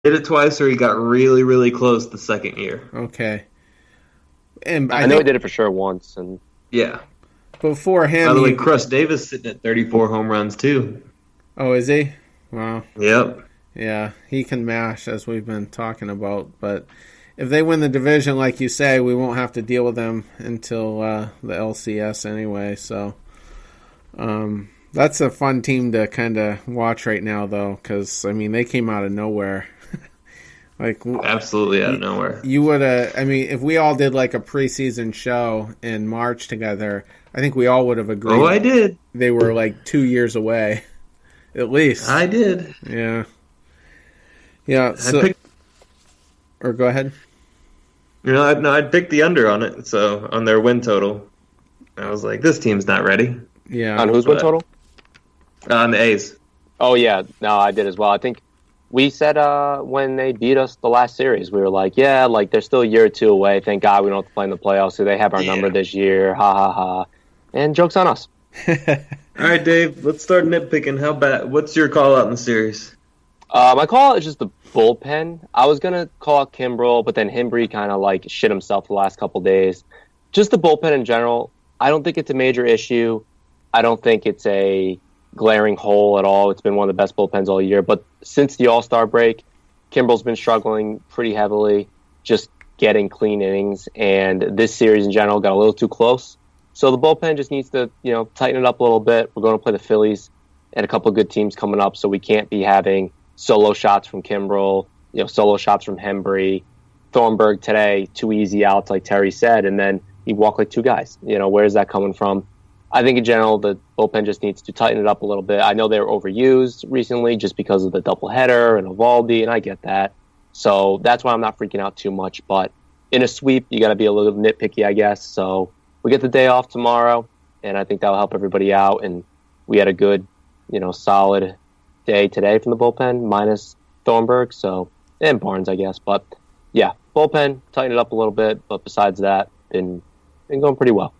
did it twice, or he got really, really close the second year. Okay. And I know he did it for sure once. And Yeah. before him, By the way, Crush Davis sitting at 34 home runs too. Oh, is he? Wow. Yep. Yeah, he can mash, as we've been talking about. But if they win the division, like you say, we won't have to deal with them until the LCS anyway. So that's a fun team to kind of watch right now, though, because, I mean, they came out of nowhere. Absolutely out of nowhere. You would have, I mean, if we all did like a preseason show in March together, I think we all would have agreed. Oh, I did. They were like 2 years away, at least. I did. Yeah. Yeah. So, or go ahead. I picked the under on it, so on their win total. I was like, this team's not ready. Yeah. On whose win total? On the A's. Oh, yeah. No, I did as well. I think we said when they beat us the last series, we were like, yeah, like they're still a year or two away. Thank God we don't have to play in the playoffs, so they have our number this year. Ha, ha, ha. And joke's on us. All right, Dave, let's start nitpicking. How bad? What's your call out in the series? My call out is just the bullpen. I was going to call out Kimbrel, but then Hembree kind of like shit himself the last couple days. Just the bullpen in general, I don't think it's a major issue. I don't think it's a glaring hole at all. It's been one of the best bullpens all year. But since the All-Star break, Kimbrel's been struggling pretty heavily, just getting clean innings. And this series in general got a little too close. So the bullpen just needs to, tighten it up a little bit. We're going to play the Phillies and a couple of good teams coming up, so we can't be having solo shots from Kimbrel, solo shots from Hembree. Thornburg today, 2 easy outs, like Terry said, and then he walked like 2 guys. Where's that coming from? I think in general, the bullpen just needs to tighten it up a little bit. I know they were overused recently just because of the doubleheader and Evaldi, and I get that. So that's why I'm not freaking out too much. But in a sweep, you got to be a little nitpicky, I guess. So we get the day off tomorrow, and I think that'll help everybody out. And we had a good, solid day today from the bullpen, minus Thornburg, and Barnes, I guess. But yeah, bullpen, tighten it up a little bit. But besides that, been going pretty well.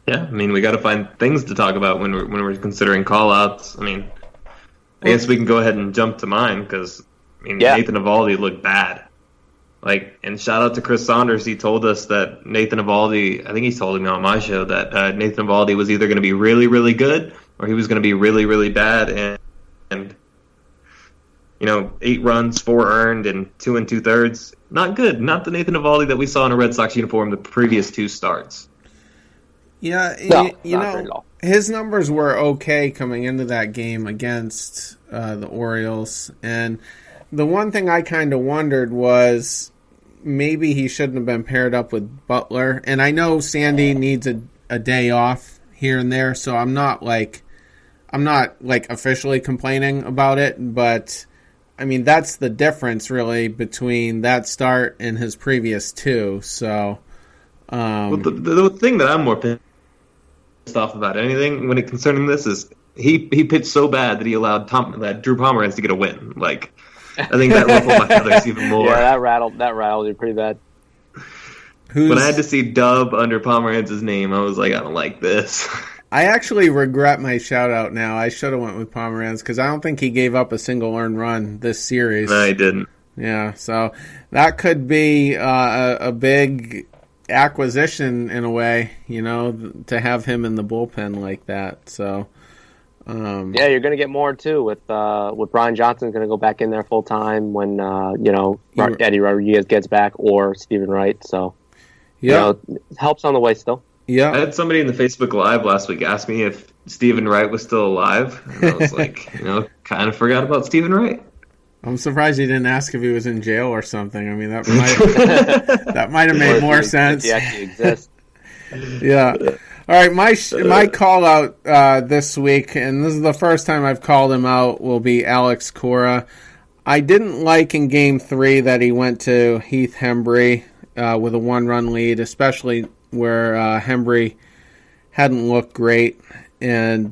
Yeah, I mean, we got to find things to talk about when we're considering call-outs. I mean, I guess we can go ahead and jump to mine because, Nathan Evaldi looked bad. And shout out to Chris Saunders. He told us that Nathan Evaldi, I think he told me on my show that Nathan Evaldi was either going to be really, really good or he was going to be really, really bad. And 8 runs, 4 earned, and 2 2/3. Not good. Not the Nathan Evaldi that we saw in a Red Sox uniform the previous 2 starts. Yeah, his numbers were okay coming into that game against the Orioles. And the one thing I kind of wondered was maybe he shouldn't have been paired up with Butler. And I know Sandy needs a day off here and there, so I'm not officially complaining about it. But, I mean, that's the difference, really, between that start and his previous 2. So, well, the thing that I'm more pissed off about anything when it concerning this is he pitched so bad that he allowed Drew Pomeranz to get a win. I think that ruffled my feathers even more. Yeah, that rattled you pretty bad. When I had to see Dub under Pomeranz's name, I was like, I don't like this. I actually regret my shout-out now. I should have went with Pomeranz because I don't think he gave up a single earned run this series. No, he didn't. Yeah, so that could be a big acquisition in a way, to have him in the bullpen like that. So, yeah, you're going to get more too with Brian Johnson's going to go back in there full time when Eddie Rodriguez gets back or Stephen Wright. So, helps on the way still. Yeah, I had somebody in the Facebook Live last week ask me if Stephen Wright was still alive, and I was like, kind of forgot about Stephen Wright. I'm surprised he didn't ask if he was in jail or something. I mean, that might have made more sense. He actually exists. Yeah. All right, my call out this week, and this is the first time I've called him out, will be Alex Cora. I didn't like in Game 3 that he went to Heath Hembree with a 1-run lead, especially where Hembree hadn't looked great, and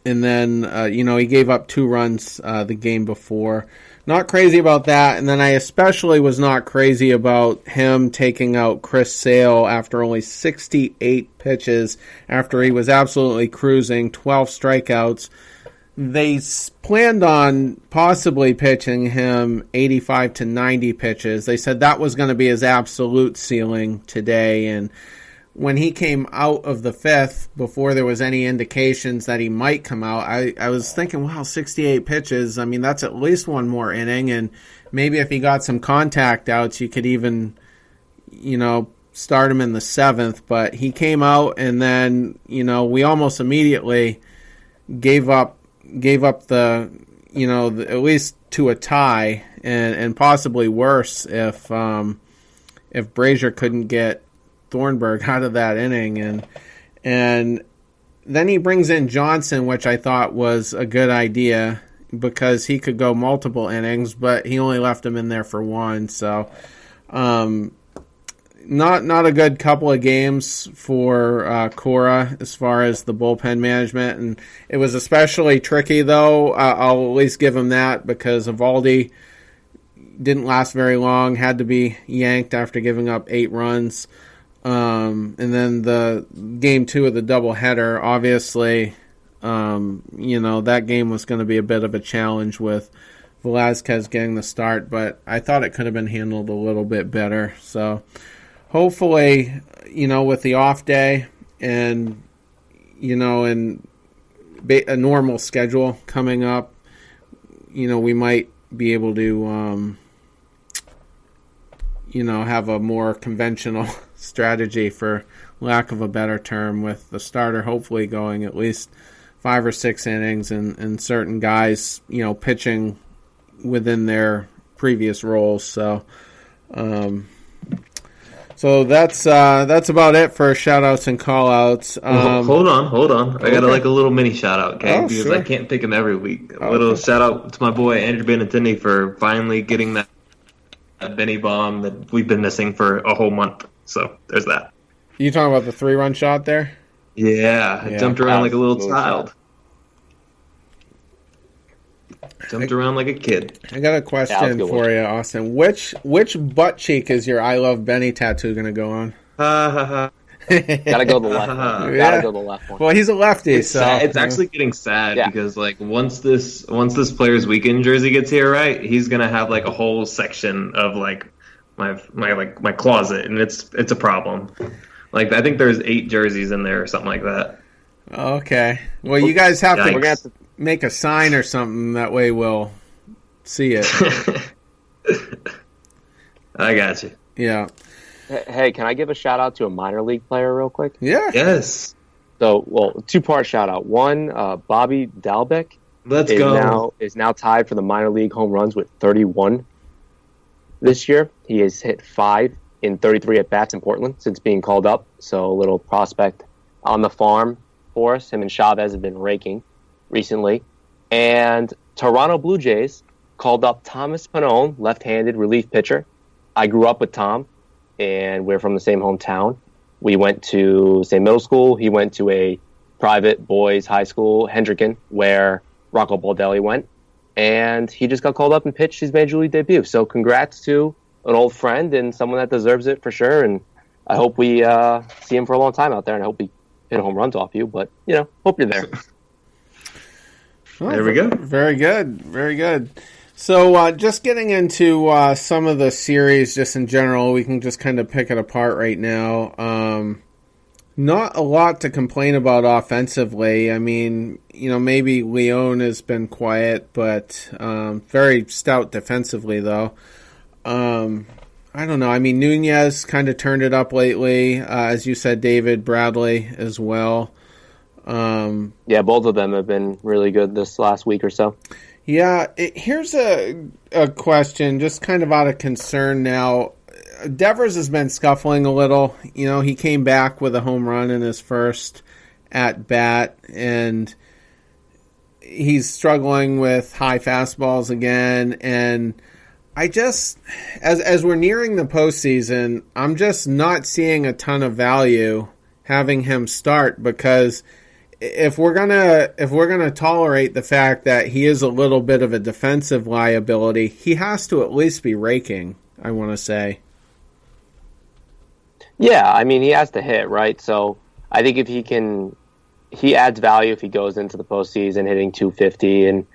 then, he gave up 2 runs the game before. Not crazy about that. And then I especially was not crazy about him taking out Chris Sale after only 68 pitches, after he was absolutely cruising, 12 strikeouts. they planned on possibly pitching him 85 to 90 pitches. They said that was going to be his absolute ceiling today. And when he came out of the fifth, before there was any indications that he might come out, I was thinking, wow, 68 pitches. I mean, that's at least one more inning. And maybe if he got some contact outs, you could even, start him in the seventh. But he came out, and then, we almost immediately gave up the, at least to a tie, and possibly worse if Brazier couldn't get Thornburg out of that inning, and then he brings in Johnson, which I thought was a good idea because he could go multiple innings, but he only left him in there for one. So, not a good couple of games for Cora as far as the bullpen management, and it was especially tricky though. I'll at least give him that because Eovaldi didn't last very long, had to be yanked after giving up 8 runs. And then the game 2 of the doubleheader, obviously, that game was going to be a bit of a challenge with Velazquez getting the start, but I thought it could have been handled a little bit better. So hopefully, with the off day and, and a normal schedule coming up, we might be able to, have a more conventional strategy, for lack of a better term, with the starter hopefully going at least 5 or 6 innings and certain guys, pitching within their previous roles. So, that's about it for shout outs and call outs. Hold on. I got a little mini shout out, okay? Because sure. I can't pick him every week. A little shout out to my boy Andrew Benintendi for finally getting that Benny bomb that we've been missing for a whole month. So there's that. You talking about the 3-run shot there? Yeah, I jumped around like a little child. Jumped around like a kid. I got a question for you, Austin. Which butt cheek is your I Love Benny tattoo going to go on? Gotta go the left one. Gotta go the left one. Well, he's a lefty, it's so sad. It's actually getting sad because once this player's weekend jersey gets here, right, he's gonna have a whole section of my closet, and it's a problem. I think there's 8 jerseys in there or something like that. Okay. Well, you guys have to make a sign or something. That way we'll see it. I got you. Yeah. Hey, can I give a shout out to a minor league player real quick? Yeah. Yes. So, 2-part shout out. One, Bobby Dalbec is now tied for the minor league home runs with 31 this year. He has hit 5 in 33 at bats in Portland since being called up. So a little prospect on the farm for us. Him and Chavez have been raking recently. And Toronto Blue Jays called up Thomas Pannone, left-handed relief pitcher. I grew up with Tom, and we're from the same hometown. We went to the same middle school. He went to a private boys' high school, Hendricken, where Rocco Baldelli went. And he just got called up and pitched his major league debut. So congrats to an old friend and someone that deserves it for sure. And I hope we see him for a long time out there, and I hope we hit home runs off you. But, hope you're there. There we go. Very good. Very good. So just getting into some of the series just in general, we can just kind of pick it apart right now. Not a lot to complain about offensively. I mean, maybe Leon has been quiet, but very stout defensively, though. I don't know. I mean, Nunez kind of turned it up lately. As you said, David Bradley as well. Yeah, both of them have been really good this last week or so. Yeah, here's a question, just kind of out of concern now. Devers has been scuffling a little. He came back with a home run in his first at-bat, and he's struggling with high fastballs again. And I just, as we're nearing the postseason, I'm just not seeing a ton of value having him start, because if we're gonna tolerate the fact that he is a little bit of a defensive liability, he has to at least be raking, I want to say. Yeah, I mean, he has to hit, right? So I think if he adds value if he goes into the postseason hitting 250 and,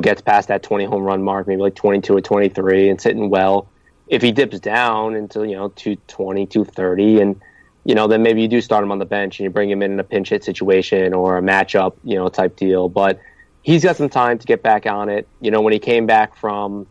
gets past that 20 home run mark, maybe like 22 or 23 and sitting well. If he dips down into, 220, 230 and, then maybe you do start him on the bench and you bring him in a pinch hit situation or a matchup, type deal. But he's got some time to get back on it. When he came back from,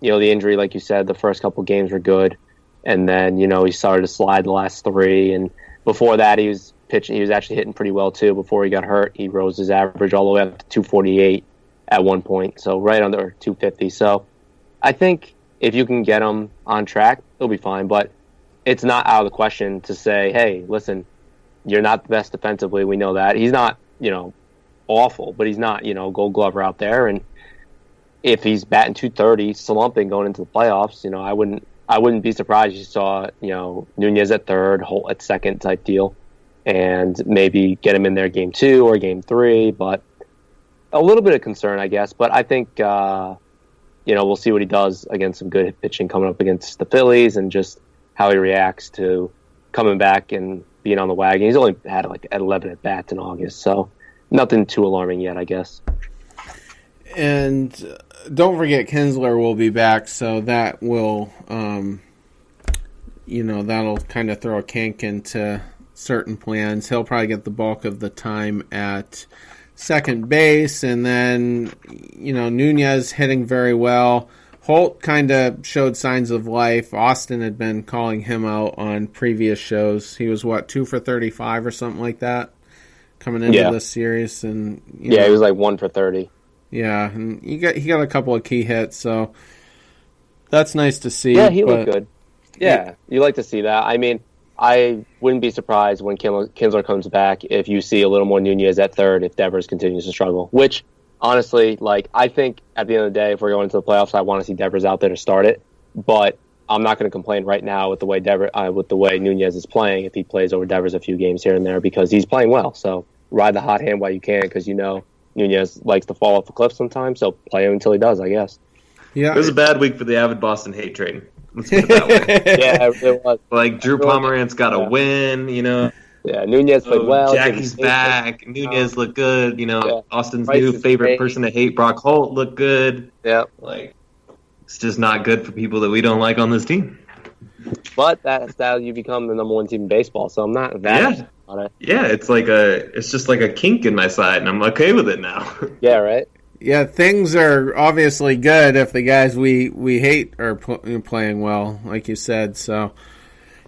the injury, like you said, the first couple games were good. And then, he started to slide the last three. And before that, he was pitching. He was actually hitting pretty well, too. Before he got hurt, he rose his average all the way up to 248 at one point. So right under 250. So I think if you can get him on track, he'll be fine. But it's not out of the question to say, hey, listen, you're not the best defensively. We know that. He's not, awful, but he's not, Gold Glover out there. And if he's batting 230, slumping going into the playoffs, I wouldn't be surprised if you saw, Nunez at third, Holt at second type deal, and maybe get him in there game 2 or game 3. But a little bit of concern, I guess. But I think, we'll see what he does against some good pitching coming up against the Phillies and just how he reacts to coming back and being on the wagon. He's only had like 11 at bats in August, so nothing too alarming yet, I guess. And don't forget, Kinsler will be back, so that will, that'll kind of throw a kink into certain plans. He'll probably get the bulk of the time at second base, and then, Nunez hitting very well. Holt kind of showed signs of life. Austin had been calling him out on previous shows. He was, 2 for 35 or something like that coming into this series. And he was like 1 for 30. Yeah, and he got a couple of key hits, so that's nice to see. Yeah, he looked good. Yeah, you like to see that. I mean, I wouldn't be surprised when Kinsler comes back if you see a little more Nunez at third if Devers continues to struggle, which, honestly, I think at the end of the day, if we're going into the playoffs, I want to see Devers out there to start it, but I'm not going to complain right now with the way Nunez is playing if he plays over Devers a few games here and there because he's playing well, so ride the hot hand while you can because Nunez likes to fall off the cliff sometimes, so play him until he does, I guess. Yeah, it was a bad week for the Avid Boston hate train. Let's put it that way. Yeah, it was. Drew Pomerantz got a win, Yeah, Nunez played well. Jackie's back. Nunez looked good. Austin's new favorite person to hate, Brock Holt, looked good. Yeah. It's just not good for people that we don't like on this team. But that's how you become the number one team in baseball, so I'm not that on it. Yeah, it's just like a kink in my side, and I'm okay with it now. Yeah, right? Yeah, things are obviously good if the guys we hate are playing well, like you said. So,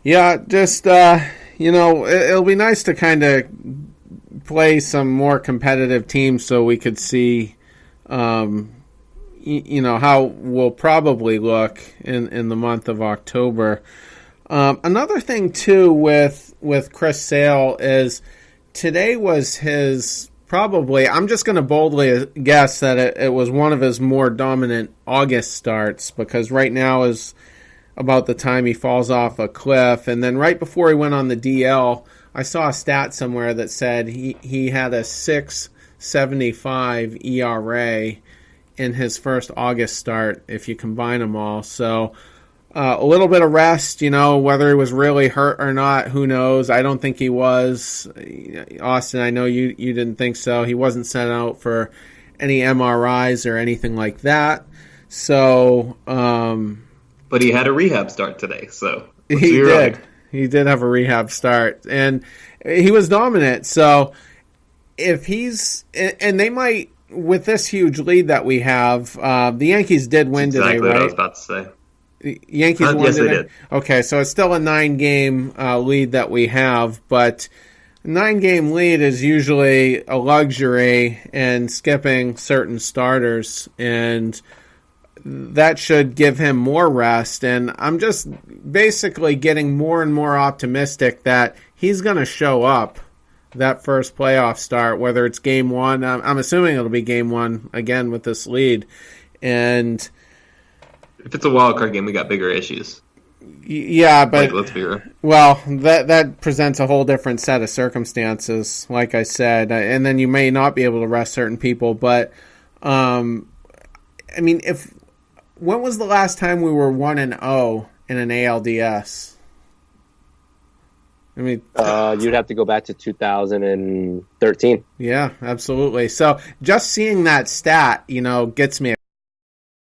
yeah, just, it'll be nice to kind of play some more competitive teams so we could see, how we'll probably look in the month of October. Another thing, too, with Chris Sale is today was his... Probably, I'm just going to boldly guess that it was one of his more dominant August starts because right now is about the time he falls off a cliff. And then right before he went on the DL, I saw a stat somewhere that said he had a 6.75 ERA in his first August start if you combine them all. So a little bit of rest, whether he was really hurt or not, who knows? I don't think he was. Austin, I know you didn't think so. He wasn't sent out for any MRIs or anything like that. So, but he had a rehab start today, so he did. Right. He did have a rehab start, and he was dominant. So if he's, and they might, with this huge lead that we have, the Yankees did win today, right? Exactly what I was about to say. Yankees won yes, today? They did. Okay, so it's still a 9-game lead that we have, but a 9-game lead is usually a luxury and skipping certain starters, and that should give him more rest. And I'm just basically getting more and more optimistic that he's going to show up that first playoff start, whether it's game 1. I'm assuming it'll be game 1 again with this lead. And if it's a wild card game, we got bigger issues. Yeah, but let's be real. Well, that presents a whole different set of circumstances, like I said, and then you may not be able to rest certain people. But when was the last time we were 1-0 in an ALDS? I mean, you'd have to go back to 2013. Yeah, absolutely. So just seeing that stat, gets me